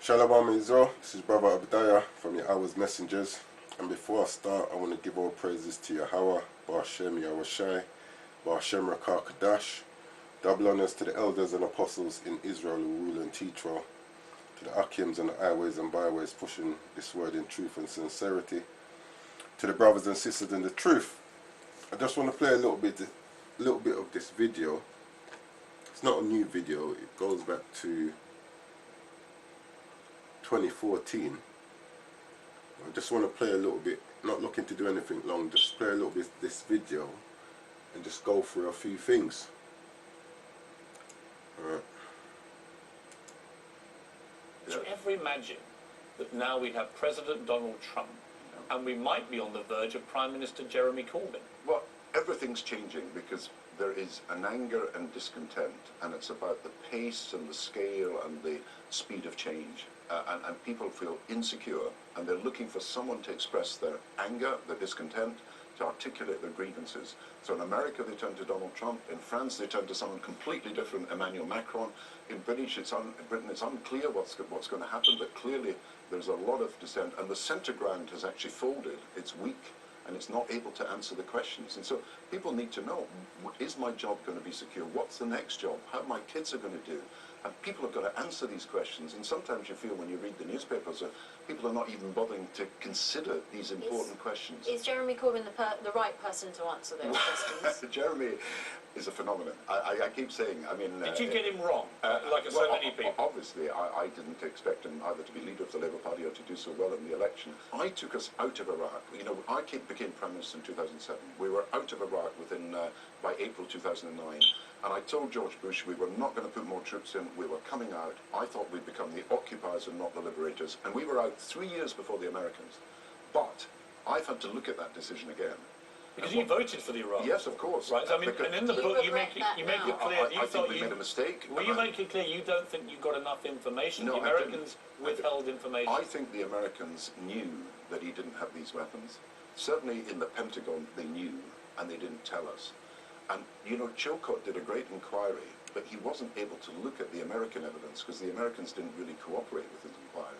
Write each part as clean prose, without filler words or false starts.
Shalom Israel, this is Brother Abdiah from your Hours Messengers, and before I start I want to give all praises to Yahweh, Ba'ashem Yahushai, Ba'ashem Rakah Kadash, double honors to the elders and apostles in Israel who rule and teach well, to the Akims and the highways and byways pushing this word in truth and sincerity, to the brothers and sisters in the truth. I just want to play a little bit of this video. It's not a new video, it goes back to 2014. I just want to play a little bit, not looking to do anything long, just play a little bit of this video and just go through a few things. Alright. Did you ever imagine that now we have President Donald Trump and we might be on the verge of Prime Minister Jeremy Corbyn? Well, everything's changing because there is an anger and discontent, and it's about the pace and the scale and the speed of change. And people feel insecure, and they're looking for someone to express their anger, their discontent, to articulate their grievances. So in America they turn to Donald Trump, in France they turn to someone completely different, Emmanuel Macron. In Britain it's unclear what's going to happen, but clearly there's a lot of dissent, and the centre ground has actually folded. It's weak, and it's not able to answer the questions. And so people need to know, is my job going to be secure? What's the next job? How my kids are going to do? And people have got to answer these questions. And sometimes you feel when you read the newspapers that people are not even bothering to consider these important questions. Is Jeremy Corbyn the right person to answer those questions? Jeremy is a phenomenon. I keep saying, I mean... Did you get him wrong, like so many people? Obviously, I didn't expect him either to be leader of the Labour Party or to do so well in the election. I took us out of Iraq. You know, I became Prime Minister in 2007. We were out of Iraq by April 2009. And I told George Bush we were not going to put more troops in, we were coming out. I thought we'd become the occupiers and not the liberators. And we were out 3 years before the Americans. But I've had to look at that decision again. Because you voted for the Iraq. Yes, of course. Right, I mean, and in the book you make it clear... I think we made a mistake. Well, you make it clear you don't think you got enough information. No, the Americans withheld information. I think the Americans knew that he didn't have these weapons. Certainly in the Pentagon they knew, and they didn't tell us. And, you know, Chilcot did a great inquiry, but he wasn't able to look at the American evidence because the Americans didn't really cooperate with his inquiry.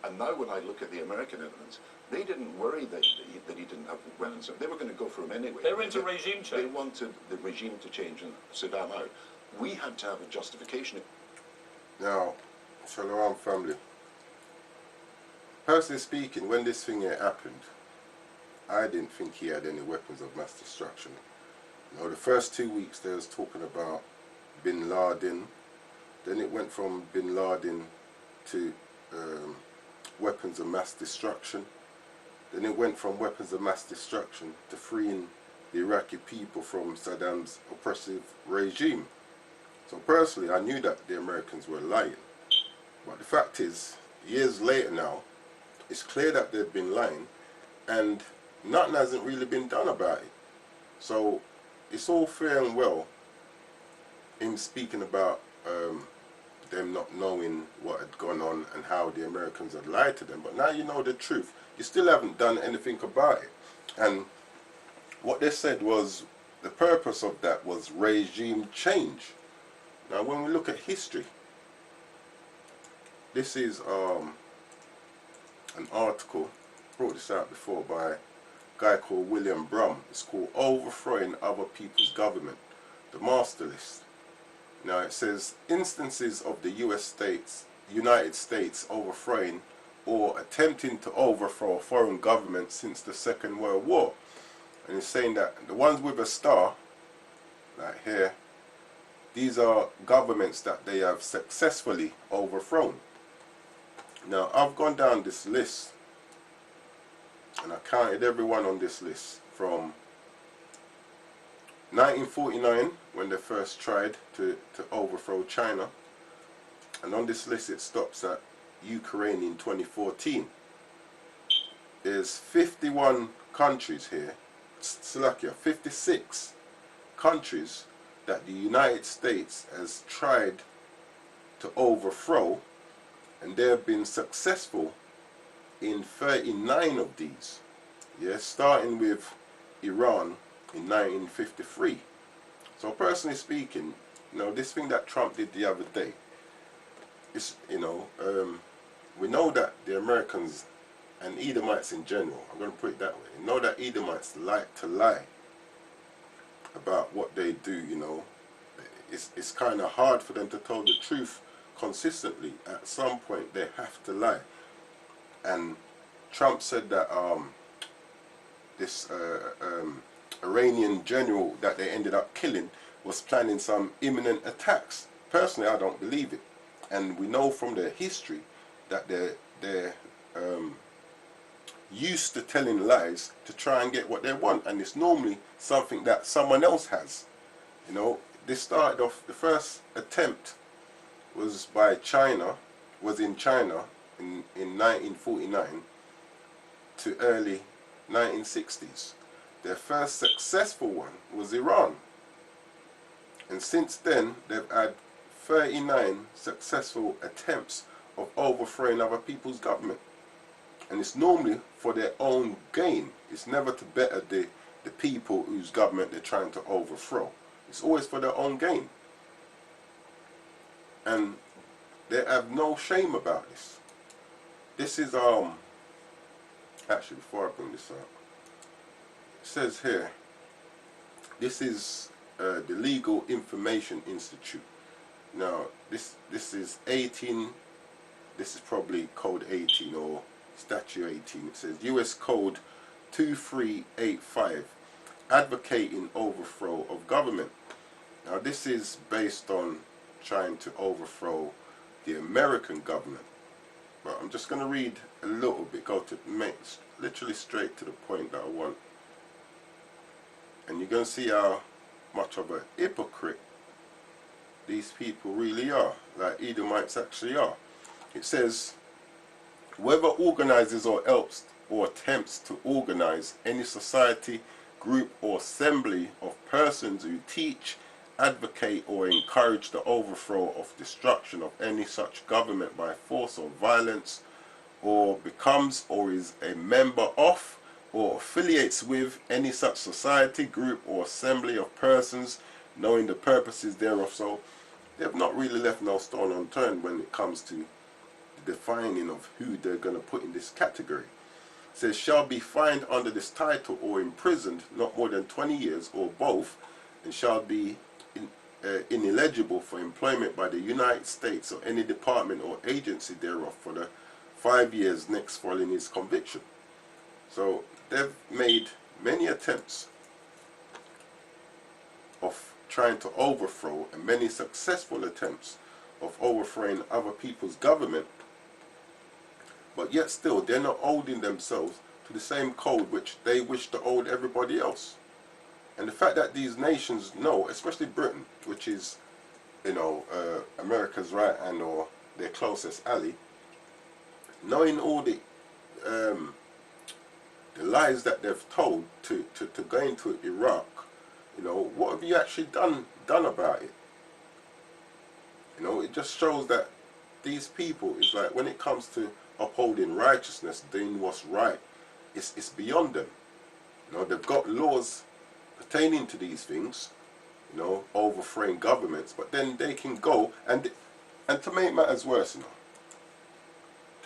And now when I look at the American evidence, they didn't worry that he didn't have weapons. They were going to go for him anyway. They were into regime change. They wanted the regime to change and Saddam out. We had to have a justification. Now, Shalom family. Personally speaking, when this thing here happened, I didn't think he had any weapons of mass destruction. You know, the first 2 weeks they was talking about Bin Laden, then it went from Bin Laden to weapons of mass destruction, then it went from weapons of mass destruction to freeing the Iraqi people from Saddam's oppressive regime. So personally I knew that the Americans were lying, but the fact is, years later now, it's clear that they've been lying and nothing hasn't really been done about it. So it's all fair and well him speaking about them not knowing what had gone on and how the Americans had lied to them, but now you know the truth. You still haven't done anything about it. And what they said was the purpose of that was regime change. Now when we look at history, this is an article, brought this out before by guy called William Brum. It's called Overthrowing Other People's Government, the Master List. Now it says instances of the United States overthrowing or attempting to overthrow a foreign government since the Second World War. And it's saying that the ones with a star, like here, these are governments that they have successfully overthrown. Now I've gone down this list and I counted everyone on this list from 1949 when they first tried to overthrow China, and on this list it stops at Ukraine in 2014. There's 51 countries here, 56 countries that the United States has tried to overthrow, and they have been successful in 39 of these. Yes, starting with Iran in 1953. So personally speaking, you know, this thing that Trump did the other day, is, you know, we know that the Americans and Edomites in general, I'm going to put it that way, know that Edomites like to lie about what they do, you know. It's kind of hard for them to tell the truth consistently. At some point they have to lie. And Trump said that this Iranian general that they ended up killing was planning some imminent attacks. Personally, I don't believe it. And we know from their history that they're used to telling lies to try and get what they want, and it's normally something that someone else has. You know, this started off, the first attempt was by China, was in China in 1949 to early 1960s. Their first successful one was Iran. And since then, they've had 39 successful attempts of overthrowing other people's government. And it's normally for their own gain. It's never to better the people whose government they're trying to overthrow. It's always for their own gain. And they have no shame about this. This is, actually before I bring this up, it says here, this is the Legal Information Institute. Now, this is 18, this is probably code 18 or statute 18. It says US Code 2385, advocating overthrow of government. Now, this is based on trying to overthrow the American government. But I'm just going to read a little bit, go to literally straight to the point that I want. And you're going to see how much of a hypocrite these people really are, like Edomites actually are. It says, whoever organizes or helps or attempts to organize any society, group or assembly of persons who teach, advocate or encourage the overthrow of destruction of any such government by force or violence, or becomes or is a member of or affiliates with any such society, group or assembly of persons, knowing the purposes thereof. So they've not really left no stone unturned when it comes to the defining of who they're going to put in this category. It says, shall be fined under this title or imprisoned not more than 20 years or both, and shall be ineligible for employment by the United States or any department or agency thereof for the 5 years next following his conviction. So they've made many attempts of trying to overthrow, and many successful attempts of overthrowing other people's government, but yet still they're not holding themselves to the same code which they wish to hold everybody else. And the fact that these nations know, especially Britain, which is, you know, America's right hand or their closest ally, knowing all the lies that they've told to go into Iraq, you know, what have you actually done about it? You know, it just shows that these people, is like, when it comes to upholding righteousness, doing what's right, it's beyond them. You know, they've got laws pertaining to these things, you know, overthrowing governments, but then they can go and to make matters worse, you know,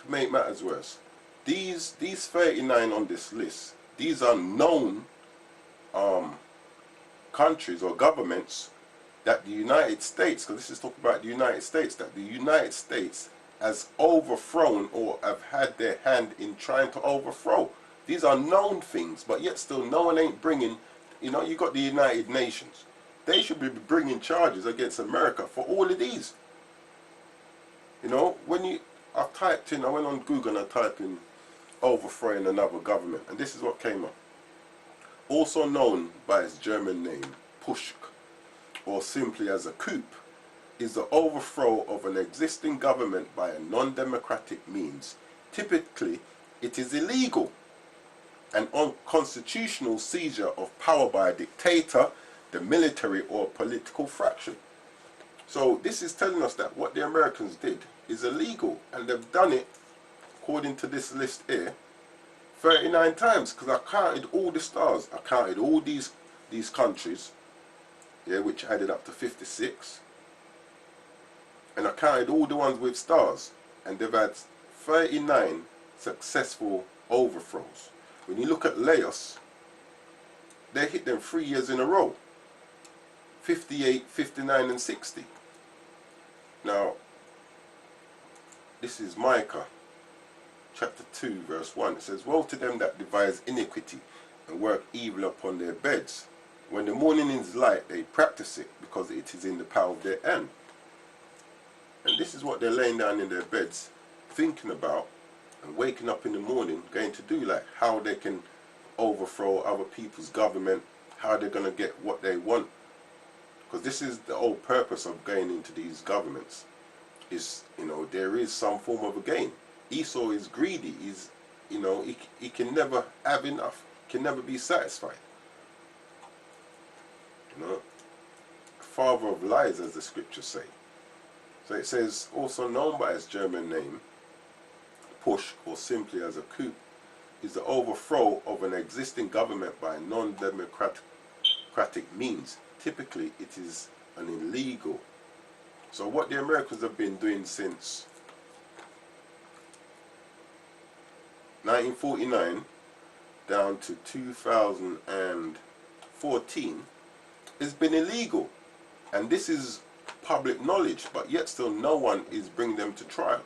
to make matters worse, these 39 on this list, these are known countries or governments that the United States, because this is talking about the United States, that the United States has overthrown or have had their hand in trying to overthrow. These are known things, but yet still no one ain't bringing. You know, you got the United Nations. They should be bringing charges against America for all of these. You know, when I went on Google and I typed in overthrowing another government, and this is what came up. Also known by its German name, Pushk, or simply as a coup, is the overthrow of an existing government by a non-democratic means. Typically, it is illegal, an unconstitutional seizure of power by a dictator, the military or political fraction. So this is telling us that what the Americans did is illegal, and they've done it, according to this list here, 39 times, because I counted all the stars. I counted all these countries, yeah, which added up to 56, and I counted all the ones with stars, and they've had 39 successful overthrows. When you look at Laos, they hit them 3 years in a row. 58, 59 and 60. Now, this is Micah chapter 2 verse 1. It says, woe to them that devise iniquity and work evil upon their beds. When the morning is light, they practice it, because it is in the power of their hand. And this is what they're laying down in their beds, thinking about, and waking up in the morning, going to do, like how they can overthrow other people's government, how they're going to get what they want. Because this is the whole purpose of going into these governments. Is, you know, there is some form of a gain. Esau is greedy. He's, you know, he can never have enough. Can never be satisfied. You know, father of lies, as the scriptures say. So it says, also known by its German name, push, or simply as a coup, is the overthrow of an existing government by non-democratic means. Typically, it is an illegal. So what the Americans have been doing since 1949 down to 2014 has been illegal. And this is public knowledge, but yet still no one is bringing them to trial.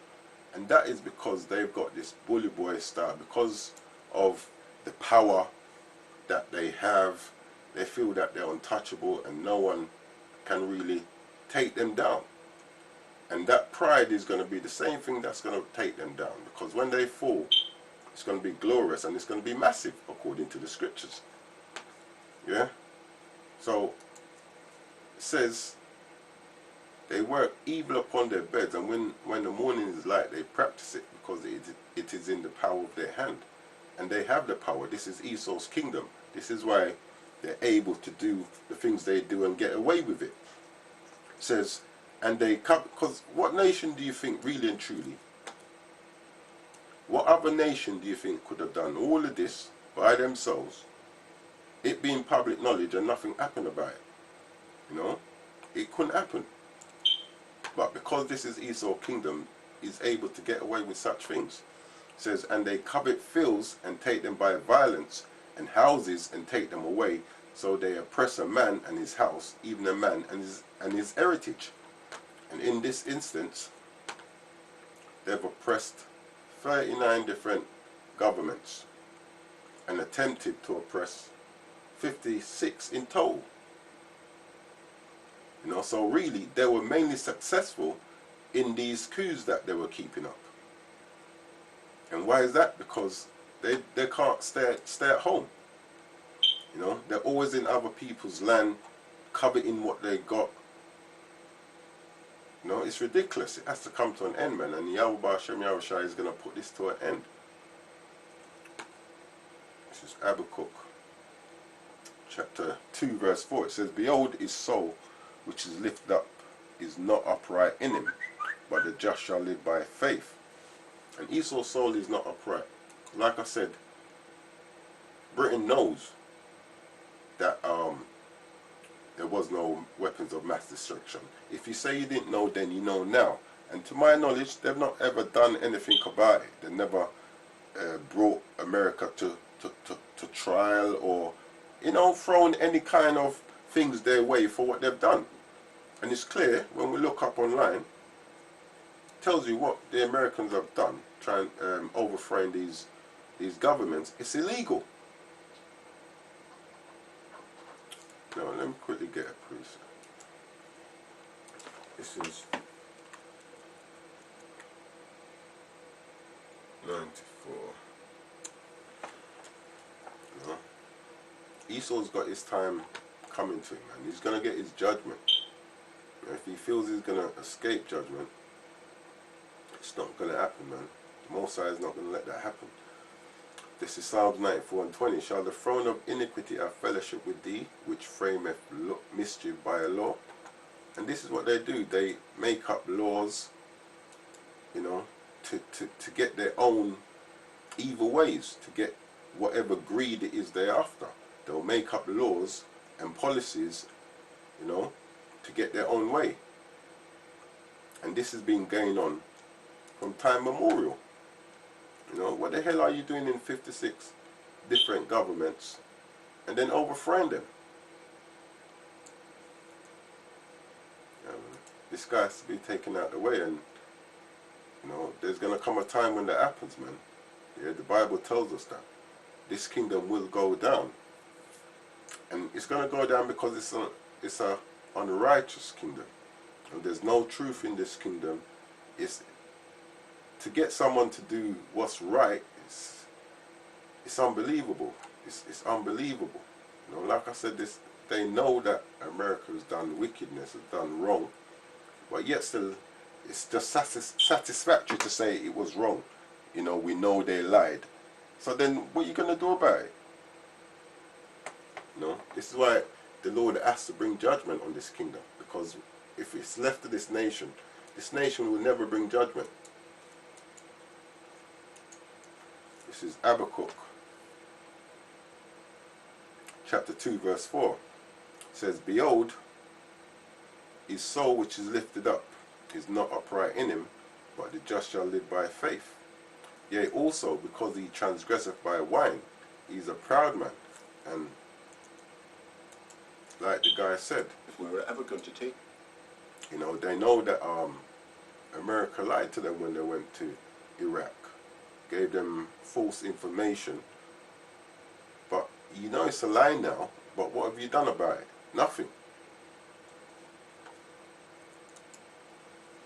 And that is because they've got this bully boy style. Because of the power that they have, they feel that they're untouchable and no one can really take them down. And that pride is going to be the same thing that's going to take them down. Because when they fall, it's going to be glorious and it's going to be massive, according to the scriptures. Yeah? So, it says, they work evil upon their beds, and when the morning is light, they practice it, because it is in the power of their hand. And they have the power. This is Esau's kingdom. This is why they're able to do the things they do and get away with it. It says, and they come, because what nation do you think, really and truly, what other nation do you think could have done all of this by themselves, it being public knowledge and nothing happened about it? You know, it couldn't happen. But because this is Esau's kingdom, he's able to get away with such things. It says, and they covet fields and take them by violence, and houses and take them away. So they oppress a man and his house, even a man and his heritage. And in this instance, they've oppressed 39 different governments and attempted to oppress 56 in total. You know, so really they were mainly successful in these coups that they were keeping up. And why is that? Because they can't stay at home. You know, they're always in other people's land, coveting what they got. You know, it's ridiculous. It has to come to an end, man. And Yahweh Hashem Yahushua is going to put this to an end. This is Habakkuk chapter 2 verse 4. It says, behold, his soul which is lifted up is not upright in him, but the just shall live by faith. And Esau's soul is not upright. Like I said, Britain knows that there was no weapons of mass destruction. If you say you didn't know, then you know now. And to my knowledge, they've not ever done anything about it. They never brought America to trial, or, you know, thrown any kind of things their way for what they've done. And it's clear when we look up online, it tells you what the Americans have done, trying overthrowing these governments. It's illegal. Now let me quickly get a preset. This is 94. No. Esau's got his time coming to him, man. He's gonna get his judgment. If he feels he's gonna escape judgment, it's not gonna happen, man. The Most High is not gonna let that happen. This is Psalms 94 and 20. Shall the throne of iniquity have fellowship with thee, which frameth mischief by a law? And this is what they do. They make up laws, you know, to get their own evil ways, to get whatever greed it is they're after. They'll make up laws and policies, you know, to get their own way. And this has been going on from time memorial. You know, what the hell are you doing in 56 different governments and then overthrowing them? This guy has to be taken out of the way, and you know, there's going to come a time when that happens, man. Yeah, the Bible tells us that this kingdom will go down, and it's going to go down because it's a unrighteous kingdom, and there's no truth in this kingdom. It's to get someone to do what's right. It's unbelievable. It's unbelievable. You know, like I said, they know that America has done wickedness, has done wrong, but yet still, it's just satisfactory to say it was wrong. You know, we know they lied. So then, what are you going to do about it? You know, this is why the Lord has to bring judgment on this kingdom, because if it's left to this nation will never bring judgment. This is Habakkuk chapter 2 verse 4. It says, "Behold, his soul which is lifted up is not upright in him, but the just shall live by faith. Yea, also because he transgresseth by wine, he is a proud man." And like the guy said, If we were ever going to take, you know, they know that America lied to them when they went to Iraq, gave them false information. But you know it's a lie now, but what have you done about it? Nothing.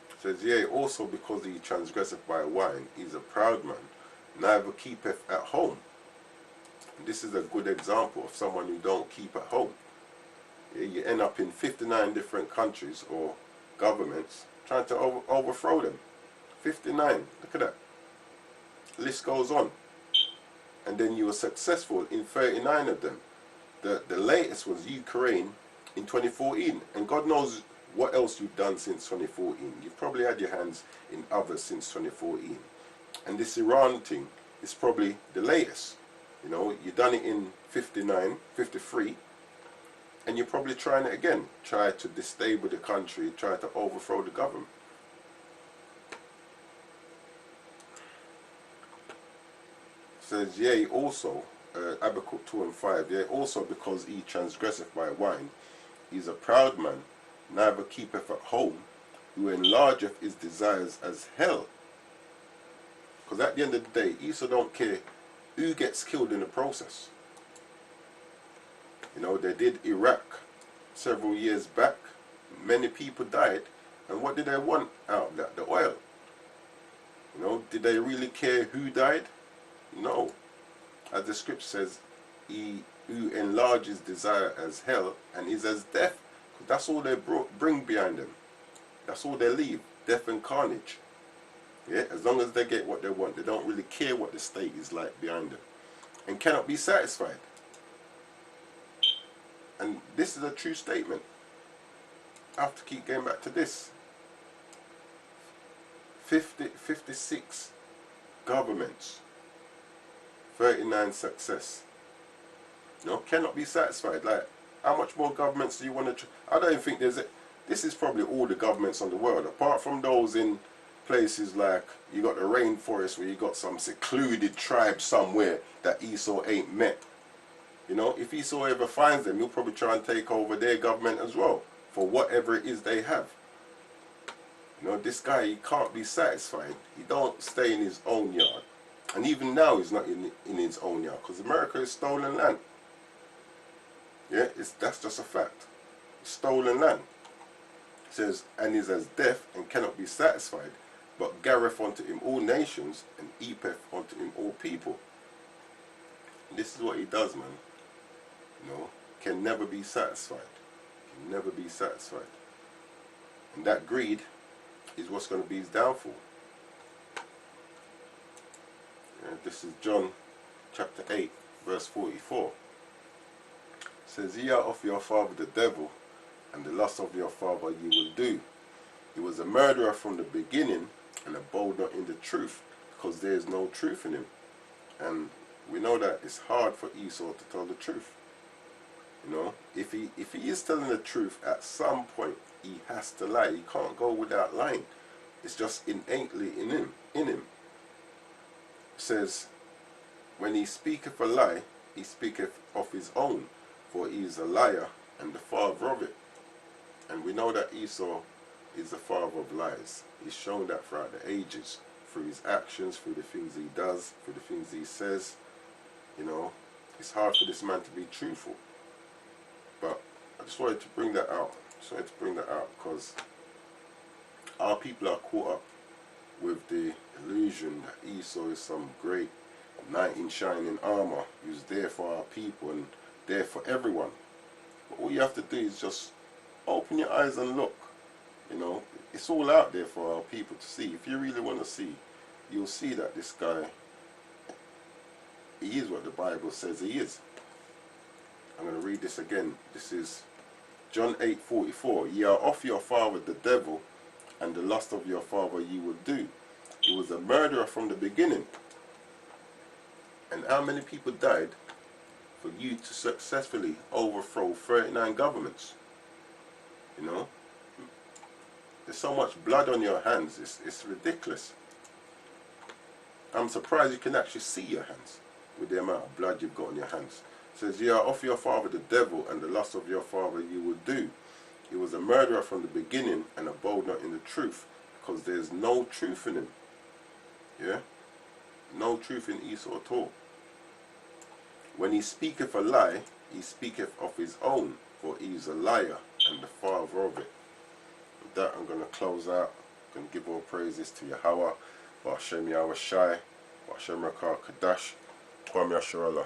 It says, "Yea, also because he transgresseth by wine, he is a proud man, neither keepeth at home." And this is a good example of someone who don't keep at home. Yeah, you end up in 59 different countries or governments trying to overthrow them. 59, look at that. The list goes on. And then you were successful in 39 of them. The latest was Ukraine in 2014. And God knows what else you've done since 2014. You've probably had your hands in others since 2014. And this Iran thing is probably the latest. You know, you've done it in 59, 53. And you're probably trying it again. Try to destabilize the country, try to overthrow the government. It says, "Yea, also," Habakkuk 2 and 5, "Yea, also because he transgresseth by wine, he is a proud man, neither keepeth at home, who enlargeth his desires as hell." Because at the end of the day, Esau don't care who gets killed in the process. You know, they did Iraq several years back. Many people died. And what did they want out of that? The oil. You know, did they really care who died? No. As the scripture says, he who enlarges desire as hell and is as death. Because that's all they bring behind them. That's all they leave. Death and carnage. Yeah, as long as they get what they want, they don't really care what the state is like behind them. And cannot be satisfied. And this is a true statement. I have to keep going back to this. 56 governments, 39 success. You know, cannot be satisfied. Like, how much more governments do you want to? I don't think there's a. This is probably all the governments on the world, apart from those in places like you got the rainforest where you got some secluded tribe somewhere that Esau ain't met. You know, if Esau ever finds them, he'll probably try and take over their government as well, for whatever it is they have. You know, this guy, he can't be satisfied. He don't stay in his own yard. And even now he's not in his own yard, because America is stolen land. Yeah, that's just a fact. It's stolen land. It says, "And is as deaf and cannot be satisfied, but gathereth unto him all nations, and heapeth unto him all people." And this is what he does, man. You know, can never be satisfied. Can never be satisfied. And that greed is what's going to be his downfall. And this is John chapter 8, verse 44. It says, "Ye are of your father the devil, and the lust of your father ye will do. He was a murderer from the beginning, and abode not in the truth, because there is no truth in him." And we know that it's hard for Esau to tell the truth. You know, if he is telling the truth, at some point he has to lie. He can't go without lying. It's just innately in him. It says, when he speaketh a lie, he speaketh of his own, for he is a liar and the father of it. And we know that Esau is the father of lies. He's shown that throughout the ages, through his actions, through the things he does, through the things he says. You know, it's hard for this man to be truthful. But I just wanted to bring that out. Because our people are caught up with the illusion that Esau is some great knight in shining armor who's there for our people and there for everyone. But all you have to do is just open your eyes and look. You know, it's all out there for our people to see. If you really want to see, you'll see that this guy, he is what the Bible says he is. I'm going to read this again. This is John 8:44. Ye are of your father the devil, and the lust of your father ye will do. He was a murderer from the beginning. And how many people died for you to successfully overthrow 39 governments? You know? There's so much blood on your hands, it's ridiculous. I'm surprised you can actually see your hands with the amount of blood you've got on your hands. It says, ye are of your father the devil, and the lust of your father you will do. He was a murderer from the beginning, and abode not in the truth, because there's no truth in him. Yeah? No truth in Esau at all. When he speaketh a lie, he speaketh of his own, for he is a liar, and the father of it. With that, I'm going to close out. I'm going to give all praises to Yahweh, Ba'ashem Yahweh Shai, Ba'ashem Rakah Kadash, Kwam Yasharallah.